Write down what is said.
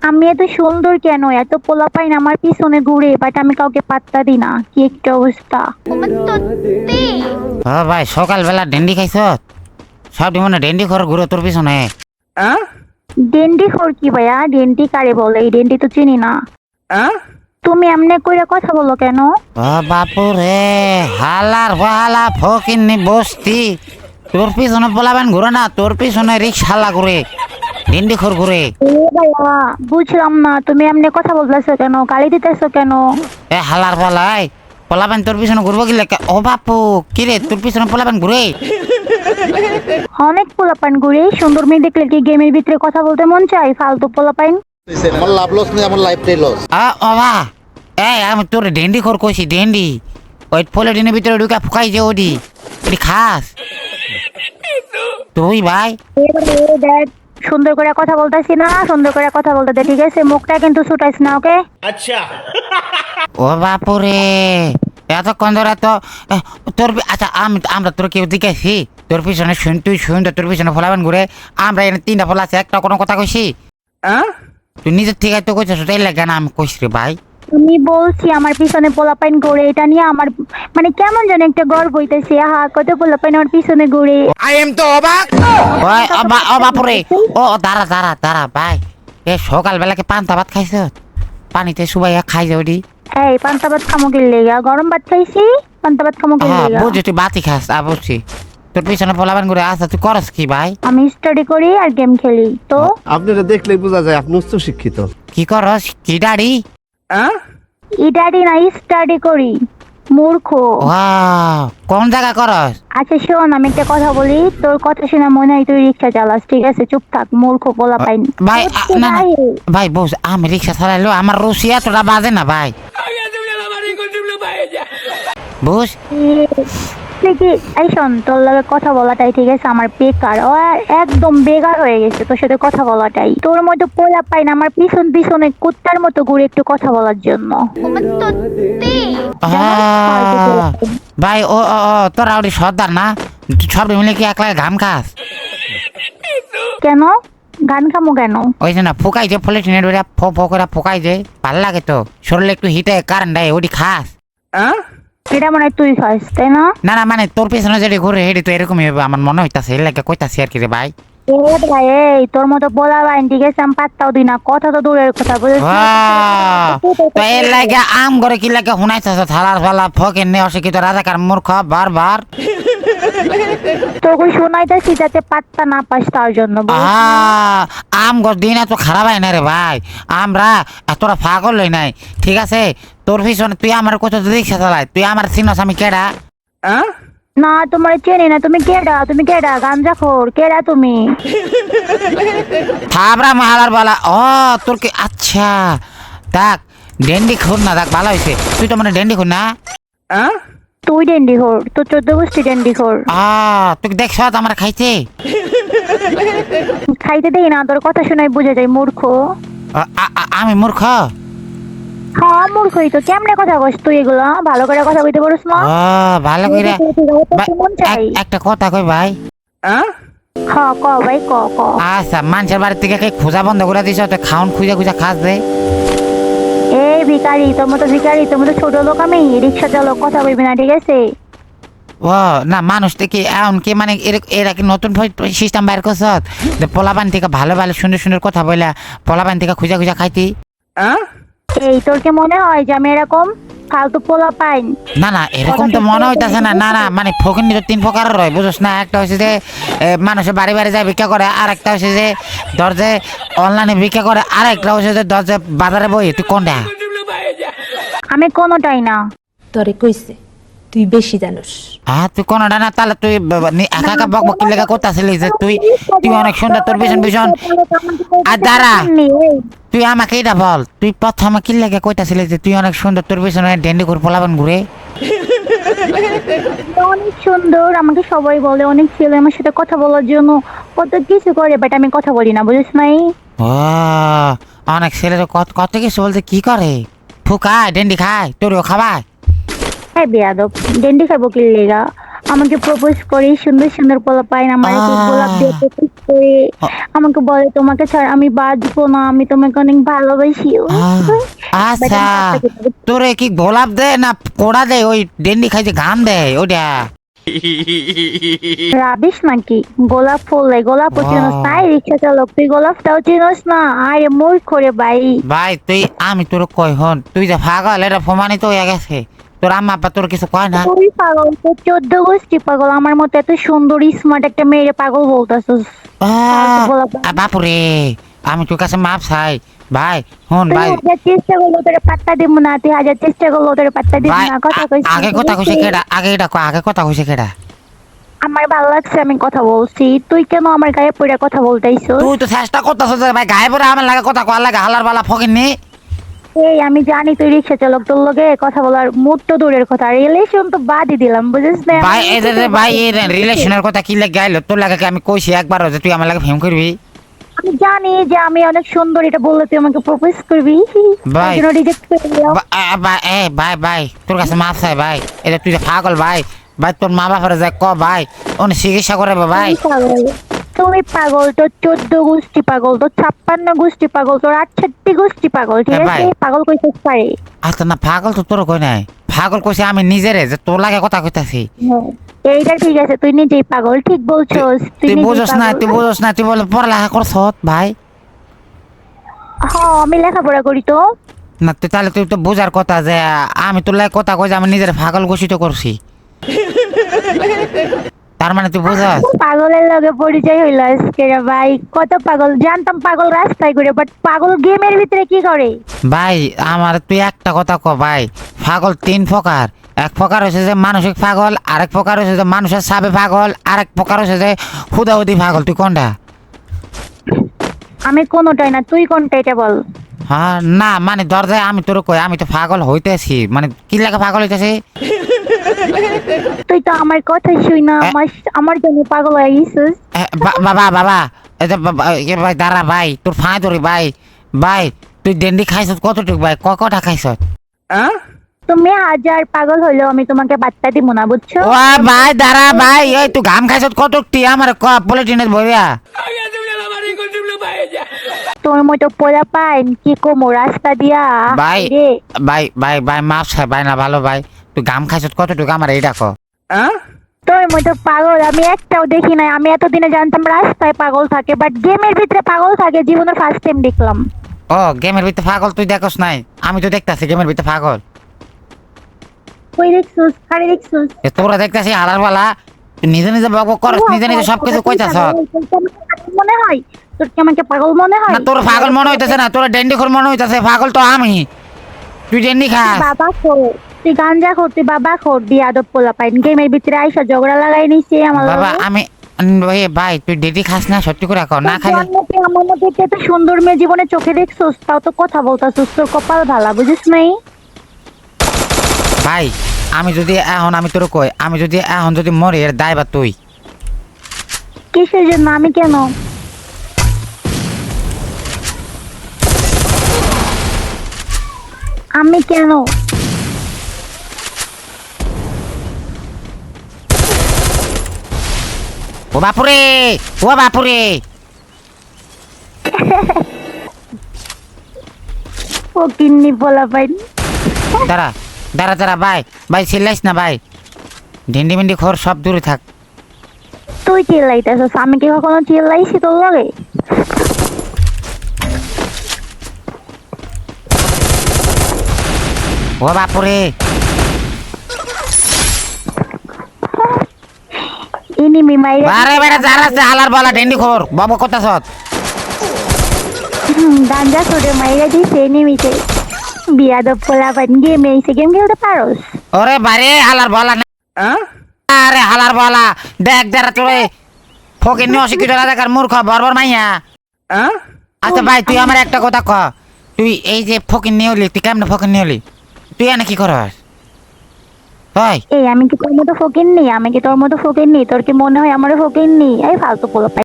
আমি এত সুন্দর কেন? এত পোলাপাইন আমার পিছনে ঘুরে, বাট আমি কাউকে পাত্তা দিই না। কি একটা অবস্থা! ও ভাই সকালবেলা ডেন্ডি খাইছ? সব মনে ডেন্ডি খর ঘুরো তোর পিছনে। ডেন্ডি খোর কি ভাইয়া? ডেন্ডি কারে বলে? এই ডেন্ডি তো চিনি না। তুমি এমনি কইরা কথা বলো কেন? ও বাপু রে, হালার হালা ফকিন্নি বস্তি। তোর পিছনে পোলাবেন ঘুরে না, তোর পিছনে রিক্সালা ঘুরে, ডেন্ডি খর ঘুরে। এ ভাইয়া, বুঝলাম না তুমি এমনি কথা বলতেছো কেন? গালি দিতেছো কেন? এ হালার পালাই পোলাবেন তোর পিছনে ঘুরবো কি লেখা? ও বাপু কিরে তোর পিছনে পোলাবেন ঘুরে? অনেক পোলাপাইন ঘুরে। সুন্দর মেয়ে দেখলে কি গেমের ভিতরে কথা বলতে মন চাই? ফালতু পোলাপাইন। আমার লাভ লস নেই, আমার লাইফটাই লস। ও বা এই আমি তোর ডেন্ডি খর কইছি, ডেন্ডি। ওই পলিটিনের ভিতরে ঢুকে ফুকাই যে ওডি ওডি খাস তুই ভাই। দেখ, সুন্দর করে কথা বলতেছি না? সুন্দর করে কথা বলতে দে, ঠিক আছে? মুখটা কিন্তু ছুটাইস না, ওকে? আচ্ছা ও বাপুরে, এতক্ষণ ধরে তো তোর আচ্ছা আমরা তোর কেউ দিকেছি তোর পিছনে তুই শুন তোর পিছনে ফলাবেন ঘুরে। আমরা এখানে তিনটা ফলা আছে, একটা কোনো কথা কইছি? তুই নিজের থেকে তো কইছিস, ওটাই লাগে না আমি কইছি রে ভাই। আমি বলছি আমার পিছনে পোলাপাইন ঘুরে, এটা নিয়ে আমার মানে কেমন যেন একটা গর্ব হইতেছে। আহা, কত পোলাপাইন আমার পিছনে ঘুরে। আই এম তো অবাক। ওই ও বাপুরে, ও দাঁড়া দাঁড়া দাঁড়া ভাই। এ সকালবেলাকে পান্তা ভাত খাইছ? পানিতে সুবাইয়া খাই যাও দি। এই পান্তা ভাত খামো কি লেগা? গরম ভাত খাইছি, পান্তা ভাত খামো কি লেগা? বুঝছি তুই বাতি খাস, বুঝছি। তোর পিছনে ফলাবেন ঘুরে। আচ্ছা তুই করস কি ভাই? আমি স্টাডি করি আর গেম খেলি। তো আপনারা দেখলেই বোঝা যায় আপনি উচ্চ শিক্ষিত। কি করস কি দাড়ি? ইডাডি না, স্টাডি করি। মূর্খ। ওয়াও, কোন জায়গা করস? আচ্ছা শোন, আমি একটা কথা বলি। তোর কথা শুনে মনে হয় তুই রিক্সা চালাস, ঠিক আছে? চুপ থাক, মূর্খ পোলাপাইন। ভাই না না ভাই বস, আমি রিক্সা চালাইলো আমার রুসিয়া তোরা বাজে না ভাই। বুঝ তুই কি এই শোন, তোর লগে কথা বলাটাই, ঠিক আছে, আমার বেকার। ও একদম বেকার হয়ে গেছে তোর সাথে কথা বলাটাই। তোর মতো পোলাপাইন আমার পিছন পিছনে কুত্তার মতো ঘুরে একটু কথা বলার জন্য। ভাই ও তোরা ওটি সর্দার না? সব মিলে কি একলা ঘাম খাস? কেন গান খামো কেন? ওই যে না ফুকাই যে পলিথিনের ফো ফো করে ফুকাই যে ভালো লাগে তো, শরীরে একটু হিটে কারেন্ট দেয়, ওটি খাস? এটা মনে হয় তুই খাস, তাই না? না না মানে তোর পিছনে যেটি ঘুরে হেঁটে তো এরকমই হবে আমার মনে হইতাছে, এর লাগে কইতাছি আর কি রে ভাই। ভাই এই তোর মতো পোলাপাইন, ঠিক আছে, আমি পাত্তাও দিই না। কথা তো দূরের কথা, বুঝেছিস? তো এর লাগে আম করে কি লাগে শুনাইতেছ? থালার ফালা ফকের নে অশিক্ষিত রাজাকার মূর্খ বারবার। তোকে শোনাইতেছি যাতে পাত্তা না পাস, তার জন্য। আম গর দিন এত খারাপ হয় না রে ভাই। আমরা এতটা পাগল হই নাই, ঠিক আছে? তোর পিছনে তুই আমার কত রিক্সা চালাই, তুই আমার চিনস আমি কেডা? না তোমার চেনি না। তুমি কেডা? তুমি কেডা? গাঞ্জাখোর কেডা তুমি? থাবরা মাহালার বালা। ও তোর কি আচ্ছা দেখ, ডেন্ডি খুন না, দেখ ভালো হয়েছে। তুই তো মানে ডেন্ডি খুন না? তুই ডেন্ডি খোর, তোর 14 গোষ্ঠী ডেন্ডি খোর। তুই দেখছ আমার খাইতে? খাইতে দেই না, তোর কথা শোনাই বুঝে যায় মূর্খ। আমি মূর্খ? হ্যাঁ মূর্খই তো। কেমনে কথা কস তুই এগুলা? ভালো করে কথা কইতে পারিস না? ভালো করে মন চাই একটা কথা কই ভাই। হ্যাঁ ক ভাই, ক ক। আচ্ছা মানুষের বাড়ি থেকে খোঁজা বন্ধ করে দিছ, তো খাউন খুঁজা খুঁজা খাস দে। এই ভিখারি, তোর মতো ভিখারি, তোর মতো ছোট লোক আমি? রিক্সা চালক, কথা কইবি না, ঠিক আছে? ও না মানুষ থেকে এমন কি মানে এরা কি নতুন সিস্টেম বাইর করছ যে পোলাপান থেকে ভালো ভালো সুন্দর সুন্দর কথা বলে পোলাপান থেকে খুঁজা খুঁজা খাইতি? এই তোর কি মনে হয় যে আমি এরকম ফালতু পোলা পাইন? না না এরকম তো মনে হইতাছে না। না না মানে ফকিন্নি তো 3 প্রকারের রয়, বুঝছ না? একটা হচ্ছে যে মানুষের বাড়ি বাড়ি যায় ভিক্ষা করে, আর একটা হচ্ছে যে দরজে অনলাইনে ভিক্ষা করে, আর একটা হচ্ছে যে দরজে বাজারে বই। তুই কোনটা? আমি কোনোটাই না। তরে কইছে তুই বেশি জানোস। তুই কোনটা না? তাহলে তুই একা একা বক বক লেখা করতেছিলি যে তুই তুই অনেক সুন্দর, তোর ভীষণ ভীষণ। আর দাঁড়া, তুই আমাকে এটা বল, তুই প্রথমে কি লেগে কইতাছিলি যে তুই অনেক সুন্দর, তোর পিছনে ডেন্ডি করে পোলাবেন ঘুরে? অনেক সুন্দর, আমাকে সবাই বলে। অনেক ছেলে আমার সাথে কথা বলার জন্য কত কিছু করে, বাট আমি কথা বলি না, বুঝিস নাই? ও অনেক ছেলে তো কত কিছু বলতে কি করে? ফুকায় ডেন্ডি খায়, তোরও খাবায়? হ্যাঁ বেয়াদব, ডেন্ডি খাবো কি লেগা? আমাকে প্রপোজ করে সুন্দর সুন্দর পোলা পাই না আমার গোলাপ দিয়ে প্রপোজ করে আমাকে বলে তোমাকে ছাড়া আমি বাঁচবো না, আমি তোমাকে অনেক ভালোবাসি। আচ্ছা তোরে কি গোলাপ দেয় না কোড়া দেয়, ওই ডেন্ডি খাইতে ঘাম দেয় ওটা? রাবিশ নাকি? গোলাপ ফুল দেয়, গোলাপ চিনোস না? রিক্সা চালক তুই গোলাপটাও চিনোস না? আরে মূর্খ রে ভাই। ভাই তুই আমি তোর কই হন, তুই যে পাগল এটা প্রমাণিত হয়ে গেছে। তোর আম্মা আব্বা তোর কিছু কয় না? তুই পাগল, তোর 14 গোষ্ঠী পাগল। আমার মতো এত সুন্দর স্মার্ট একটা মেয়েরে পাগল বলতাছিস? বাপুরে আমি তোর কাছে মাপ চাই ভাই। হন তুই ভাই হাজার চেষ্টা করলো তোরে পাত্তা দিব না, তুই হাজার চেষ্টা করলো তোরে পাত্তা দিব ভাই না। কথা কইছিস আগে কথা কইছে কেডা? আগে এটা কয়, আগে কথা কইছে কেডা? আমার ভালো লাগছে আমি কথা বলছি, তুই কেন আমার গায়ে পড়ে কথা বলতেইছিস? তুই তো চেষ্টা করতেছিস ভাই, গায়ে পরে আমার লাগে কথা কওয়ার লাগে হালার বালা ফকিনি। এই আমি জানি তুই রিক্সা চালক, তোর লগে কথা বলার মুড তো দূরের কথা, রিলেশন তো বাদই দিলাম, বুঝিস না? ভাই এই যে ভাই এই রিলেশনের কথা কি লাগে গাইলো? তোর লাগে কি আমি কইছি একবার যে তুই আমার লাগে ফেম করবি? আমি জানি যে আমি অনেক সুন্দর, এটা বললে তুই আমাকে প্রপোজ করবি। ভাই। রিজেক্ট করে দিলাম। ভাই ভাই তোর কাছে মাপ চাই ভাই, এটা তুই যে পাগল ভাই। ভাই তোর মা বাবার যায় ক ভাই, উনি চিকিৎসা করাবে ভাই। তুমি পাগল, তোর 14 গোষ্ঠী পাগল, তোর 56 গোষ্ঠী পাগল, তোর 68 গোষ্ঠী পাগল, ঠিক ভাই। আছে? পাগল কইতে পারে। আচ্ছা না পাগল তো তোর কই নাই, পাগল কইছে আমি নিজেরে যে তোর লাগে কথা কইতাছি। এইটা ঠিক আছে, তুই নিজেই পাগল, ঠিক বলছস। তুই নিজেই বুঝছ না, পাগল। তুই বুঝছ না, তুই বলে পড়ালেখা করছ ভাই। হ্যাঁ আমি লেখাপড়া করি তো। না তুই তাহলে তুই তো বোঝার কথা যে আমি তোর লাগে কথা কই যে আমি নিজের পাগল ঘোষিত করছি। তার মানে তুই বুঝাস? পাগলের লগে পরিচয় হইলো আজকে রে ভাই। কত পাগল জানতাম পাগল রাস্তায় ঘুরে, বাট পাগল গেমের ভিতরে কি করে? ভাই আমার তুই একটা কথা ক ভাই, পাগল 3 প্রকার। এক প্রকার হচ্ছে যে মানসিক পাগল, আরেক প্রকার হচ্ছে যে মানুষের সাবে পাগল, আরেক প্রকার হচ্ছে যে হুদাহুদি পাগল। তুই কোনটা? আমি কোনোটাই না, তুই কোনটা এটা বল। হ্যাঁ না মানে দরজায় আমি তোর কই আমি তো পাগল হইতেছি, মানে কি লাগে পাগল হইতেছি? তুই তো আমার কথা শুই না, আমার জন্য পাগল হয়ে গেছিস। বাবা বাবা এই যে ভাই দাঁড়া ভাই, তোর ফাঁ ধরি ভাই। ভাই তুই ডেন্ডি খাইছ কতটুক ভাই, কটা খাইছ? তুমি হাজার পাগল হইলেও আমি তোমাকে বার্তা দিব না, বুঝছো? ও ভাই দাঁড়া ভাই, এই তুই ঘাম খাইছ কতটি আমার ক পলিটিনের ভরিয়া। তোর মতো পোলা পাইন কি কমো রাস্তা দিয়া? ভাই রে ভাই ভাই ভাই মাফ চাই ভাই, না ভালো ভাই, তুই ঘাম খাইছ কতটুকু আমার এইটা ক। তোর মতো পাগল আমি একটাও দেখি নাই। আমি এতদিনে জানতাম রাস্তায় পাগল থাকে, বাট গেমের ভিতরে পাগল থাকে জীবনের ফার্স্ট টাইম দেখলাম। ও গেমের ভিতরে পাগল তুই দেখোস নাই? আমি তো দেখতাছি গেমের ভিতরে পাগল। কই দেখছস? কারে দেখছস? তোরা দেখতাছি হারার বেলা তুই নিজে নিজে বক বক করস, নিজে নিজে সবকিছু কইতাছ। মনে হয় তোর কি আমাকে পাগল মনে হয়? না তোর পাগল মনে হইতেছে না, তোর ডেন্ডি খোর মনে হইতেছে। পাগল তো আমি, তুই ডেন্ডি খাস। বাবা খোর, তুই গাঞ্জা খোর, তুই বাবা খোর দিয়ে আদব পোলা পাইন। গেমের ভিতরে আইসা ঝগড়া লাগাই নিছে আমার বাবা লগে। আমি ওই ভাই তুই ডেডি খাস না সত্যি করে কর না খালি। আমার মধ্যে এত সুন্দর মেয়ে জীবনে চোখে দেখছস, তাও তো কথা বলতাছস, তোর কপাল ভালা, বুঝিস নাই? ভাই আমি যদি এখন আমি তোর কই, আমি যদি এখন যদি মরি এর দায় বা তুই। কিসের জন্য? আমি কেন? আমি কেন? ও বাপুরে, ও বাপুরে। ও কিন্নি বলা পাইন। দাঁড়া দাঁড়া দাঁড়া ভাই, ভাই চিল্লাইস না ভাই, ডেন্ডি মেন্ডি খোর সব দূরে থাক। তুই চিল্লাইতেছস, আমি কি কখনো চিল্লাইছি তোর লগে? ও বাপুরে। ইনিমি মাইরা আরে বেটা যারা আছে হালার বলা ডেন্ডি খোর বাবা কথা সৎ। গাঞ্জা ছোটে মাইরা দিছে ইনিমিতে। বিয়াদব পোলা পাইন গেমে এসে গেম খেলতে পারোস? ওরে বারে হালার বলা না। আরে হালার বলা দেখ যারা তোরে ফকির নিয়ে অশিক্ষিত রাজাকার মূর্খ বর্বর মাইয়া। আচ্ছা ভাই তুই আমার একটা কথা ক, তুই এই যে ফকির নিয়ে হলি, তুই কেমন ফকির নিয়ে হলি? তুই এনে কি করস? এই আমি কি তোর মতো ফকির নি? আমি কি তোর মতো ফকির নি? তোর কি মনে হয় আমার ফকির নি? এই ফালতু পোলা পাইন।